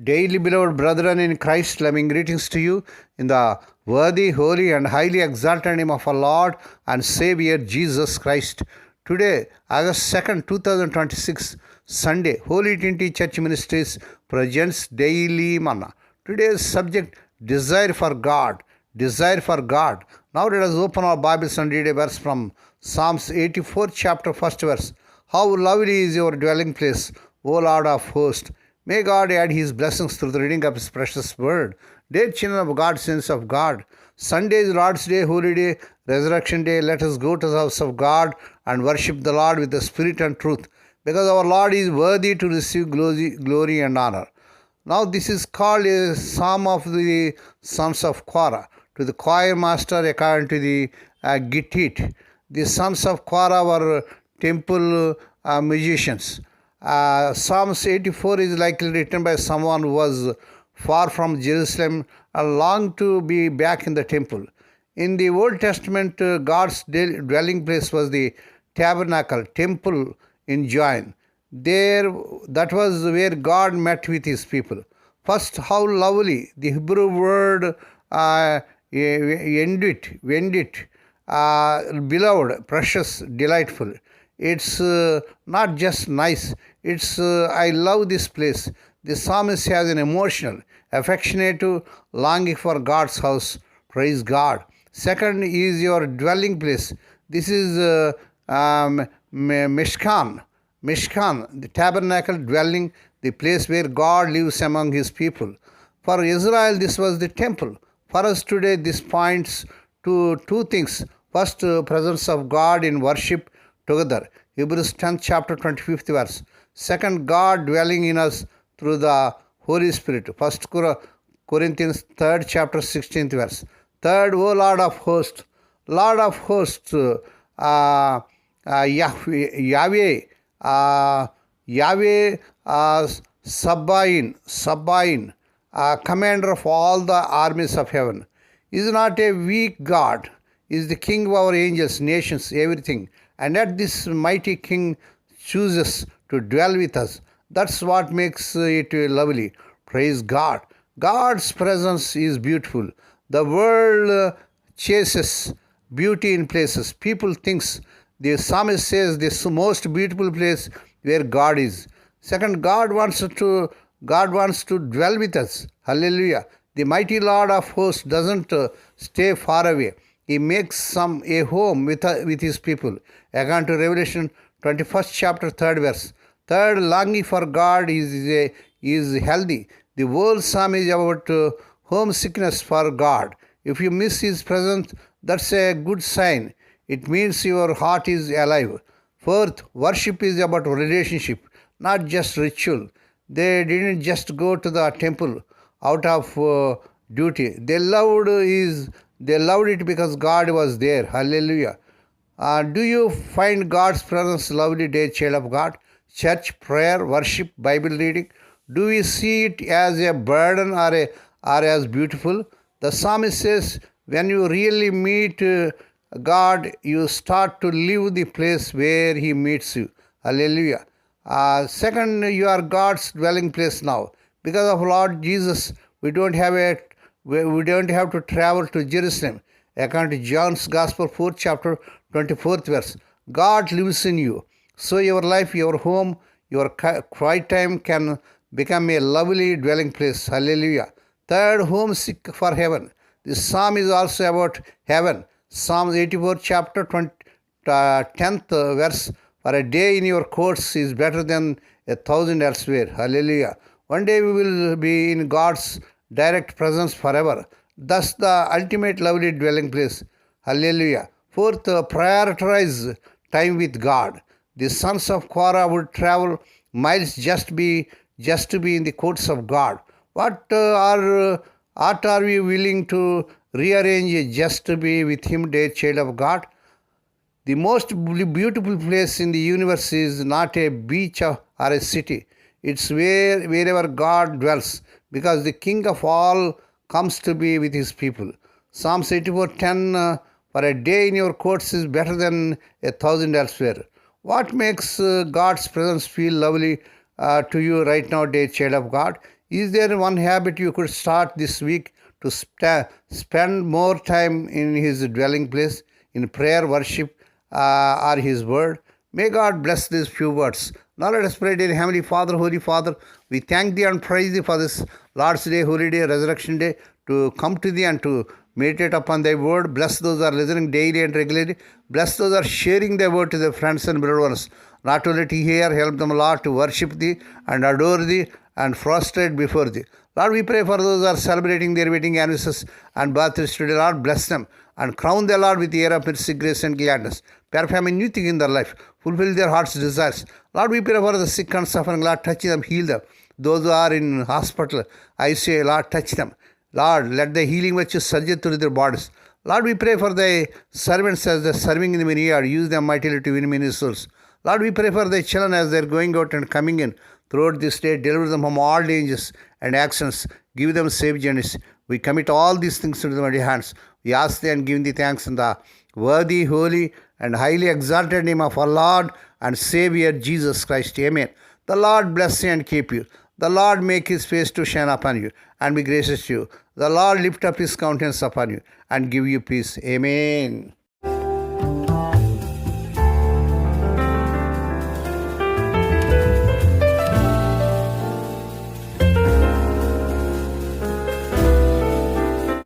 Daily beloved brethren in Christ, loving greetings to you in the worthy, holy, and highly exalted name of our Lord and Savior Jesus Christ. Today, August 2nd, 2026, Sunday, Holy Trinity Church Ministries presents Daily Manna. Today's subject, Desire for God. Desire for God. Now let us open our Bibles and read a verse from Psalms 84, chapter 1st verse. How lovely is your dwelling place, O Lord of hosts. May God add His blessings through the reading of His precious word. Dear children of God, saints of God, Sunday is Lord's Day, Holy Day, Resurrection Day. Let us go to the house of God and worship the Lord with the Spirit and truth, because our Lord is worthy to receive glory and honor. Now this is called a psalm of the sons of Korah, to the choir master according to the Gittit. The sons of Korah were temple musicians. Psalms 84 is likely written by someone who was far from Jerusalem and longed to be back in the temple. In the Old Testament, God's dwelling place was the tabernacle, temple in Zion. That was where God met with His people. First, how lovely the Hebrew word vendit, beloved, precious, delightful. It's not just nice, it's I love this place. The psalmist has an emotional, affectionate longing for God's house. Praise God. Second is your dwelling place. This is Mishkan, the tabernacle dwelling, the place where God lives among His people. For Israel, this was the temple. For us today, this points to two things. First, presence of God in worship together. Hebrews 10th chapter 25th verse. Second, God dwelling in us through the Holy Spirit. 1 Corinthians 3rd chapter 16th verse. Third, O Lord of hosts, Yahweh, Sabain, commander of all the armies of heaven. Is not a weak God, is the king of our angels, nations, everything. And yet this mighty king chooses to dwell with us. That's what makes it lovely. Praise God. God's presence is beautiful. The world chases beauty in places. People thinks, the psalmist says, this most beautiful place where God is. Second, God wants to dwell with us. Hallelujah. The mighty Lord of hosts doesn't stay far away. He makes a home with His people. According to Revelation 21st chapter 3rd verse. Third, longing for God is healthy. The whole psalm is about homesickness for God. If you miss His presence, that's a good sign. It means your heart is alive. Fourth, worship is about relationship, not just ritual. They didn't just go to the temple out of duty. They loved it because God was there. Hallelujah. Do you find God's presence lovely, dear child of God? Church, prayer, worship, Bible reading. Do we see it as a burden or as beautiful? The psalmist says, when you really meet God, you start to leave the place where He meets you. Hallelujah. Second, you are God's dwelling place now. Because of Lord Jesus, we don't have to travel to Jerusalem. According to John's Gospel, 4th chapter, 24th verse. God lives in you. So your life, your home, your quiet time can become a lovely dwelling place. Hallelujah. Third, homesick for heaven. This psalm is also about heaven. Psalm 84 chapter 10th verse. For a day in your courts is better than 1,000 elsewhere. Hallelujah. One day we will be in God's direct presence forever. Thus the ultimate lovely dwelling place. Hallelujah. Fourth, prioritize time with God. The sons of Korah would travel miles just to be in the courts of God. What are we willing to rearrange just to be with Him, dear child of God? The most beautiful place in the universe is not a beach or a city. It's wherever God dwells, because the King of all comes to be with His people. Psalm 84:10, for a day in your courts is better than 1,000 elsewhere. What makes God's presence feel lovely to you right now, dear child of God? Is there one habit you could start this week to spend more time in His dwelling place, in prayer, worship, or His word? May God bless these few words. Now let us pray. Dear Heavenly Father, Holy Father, we thank Thee and praise Thee for this Lord's Day, Holy Day, Resurrection Day, to come to Thee and to meditate upon Thy word. Bless those who are listening daily and regularly. Bless those who are sharing Thy word to their friends and brother ones. Not only to hear, help them, Lord, to worship Thee and adore Thee and prostrate before Thee. Lord, we pray for those who are celebrating their wedding anniversaries and birthdays today. Lord, bless them and crown their Lord with the air of mercy, grace, and gladness. Perform a new thing in their life. Fulfill their heart's desires. Lord, we pray for the sick and suffering. Lord, touch them, heal them. Those who are in hospital, I say, Lord, touch them. Lord, let the healing virtue surge through their bodies. Lord, we pray for Thy servants as they're serving in the vineyard. Use them mightily to win many souls. Lord, we pray for Thy children as they're going out and coming in throughout this day. Deliver them from all dangers and actions. Give them safe journeys. We commit all these things into Thy hands. We ask Thee and give Thee thanks in the worthy, holy, and highly exalted name of our Lord and Savior Jesus Christ. Amen. The Lord bless you and keep you. The Lord make His face to shine upon you and be gracious to you. The Lord lift up His countenance upon you and give you peace. Amen.